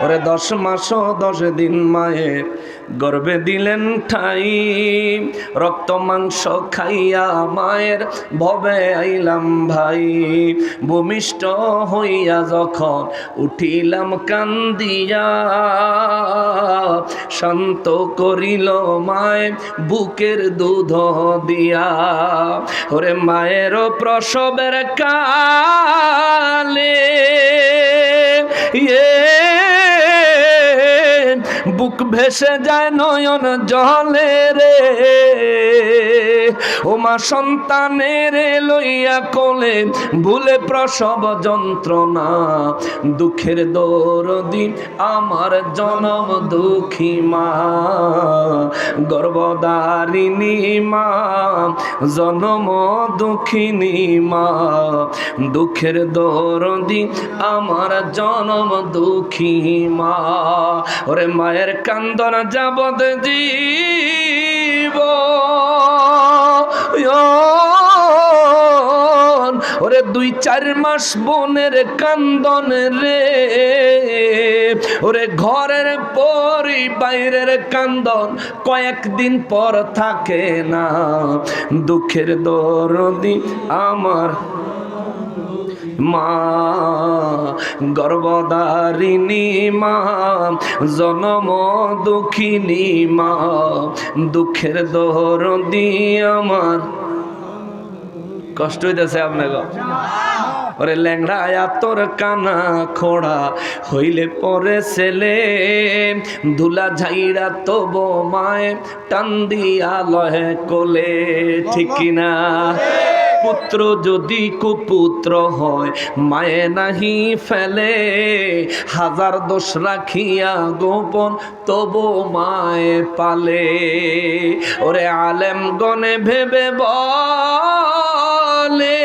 ওরে 10 মাস 10 দিন মায়ের গর্ভে দিলেন ঠাই, রক্ত মাংস খাইয়া মায়ের ভবে আইলাম ভাই। ভূমিষ্ঠ হইয়া যখন উঠিলাম কান্দিয়া, শান্ত করিল মায় বুকের দুধ দিয়া। ওরে মায়ের প্রসবের কালে বুক ভেসে যায় নয়ন জলে রে, ও মা সন্তানের লইয়া কোলে ভুলে প্রসব যন্ত্রণা। দুঃখের দরদি আমার জনম দুঃখী মা, গর্ভধারিণী মা, জনম দুঃখিনী মা। দুঃখের দরদি আমার জনম দুঃখী মা। ওরে মায়ের কান্দন যাবত জীব, ওরে 2-4 মাস বোনের কান্দন রে, ওরে ঘরের পরি বাইরের কান্দন কয়েকদিন পর থাকে না। দুঃখের দরদি আমার মা, গর্ভধারিণী মা, জনম দুঃখিনী মা। দুঃখের দরদি আমার। কষ্ট হইতেছে আপনাকে? ওরে ল্যাংড়া তোর কানা খোড়া হইলে পরে ছেলে, ধুলা ঝাইরা তব মায় টান দিয়া লহে কোলে, ঠিক কিনা? পুত্র যদি কুপুত্র হয় মায়ে নাহি ফেলে, হাজার দোষ রাখিয়া গোপন তবু মায়ে পালে। ওরে আলেম গনে ভেবে বলে,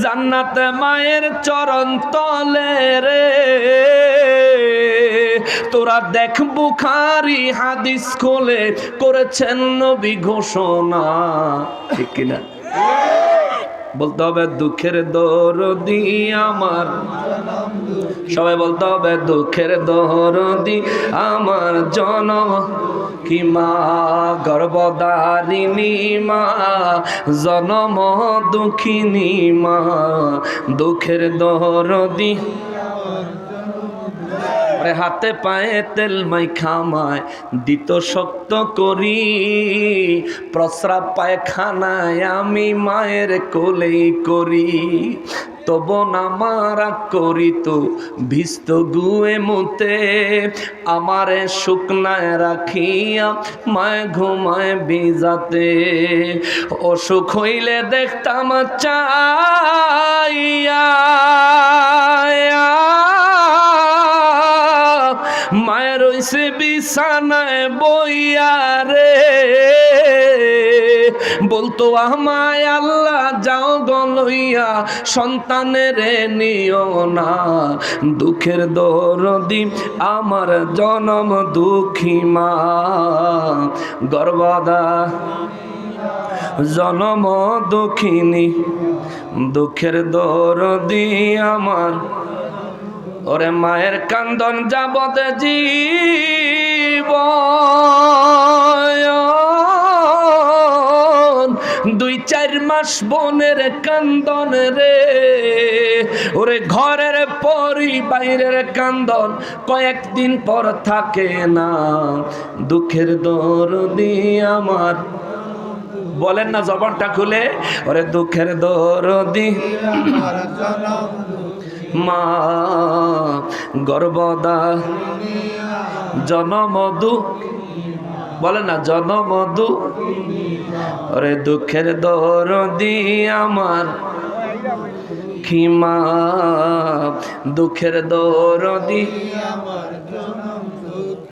জান্নাতে মায়ের চরণ তলে রে। তোরা দেখ বুখারী হাদিস খোলে করেছেন নবী ঘোষণা, ঠিক কিনা? বলতে হবে দুঃখের দরদি আমার, সবাই বলতে হবে দুঃখের দরদি আমার জনম কি মা, গর্ভধারিণী মা, জনম দুঃখিনী মা। দুঃখের দরদি হাতে পায়ে তেল মাইখা মায় দিত শক্ত করি, প্রস্রাব পায়খানায় আমি মায়ের কোলেই করি। তব না মারা করিত ভিস্ত গুয়ে মুতে, আমারে শুকনায় রাখিয়া মায় ঘুমায় বিজাতে। অসুখ হইলে দেখতাম চাইয়া মায়ের রইছে বিছানায় বইয়া রে, বলতো আমায় আল্লাহ যাও গলইয়া সন্তানের নিও না। দুঃখের দরদি আমার জনম দুঃখী মা, গর্ভদা জনম দুঃখিনী। দুঃখের দরদি আমার, ওরে মায়ের কান্দন যাবত জীবন, 2-4 মাস বোনের কান্দন রে, ওরে ঘরের পরি বাইরের কান্দন কয়েকদিন পর থাকে না। দুঃখের দরদি আমার, বলেন না জবানটা খুলে, ওরে দুঃখের দরদি মা, গর্ভদা জনমধু, বলে না জনমধু। ওরে দুঃখের দরদি আমার খিমা, দুঃখের দরদি আমার।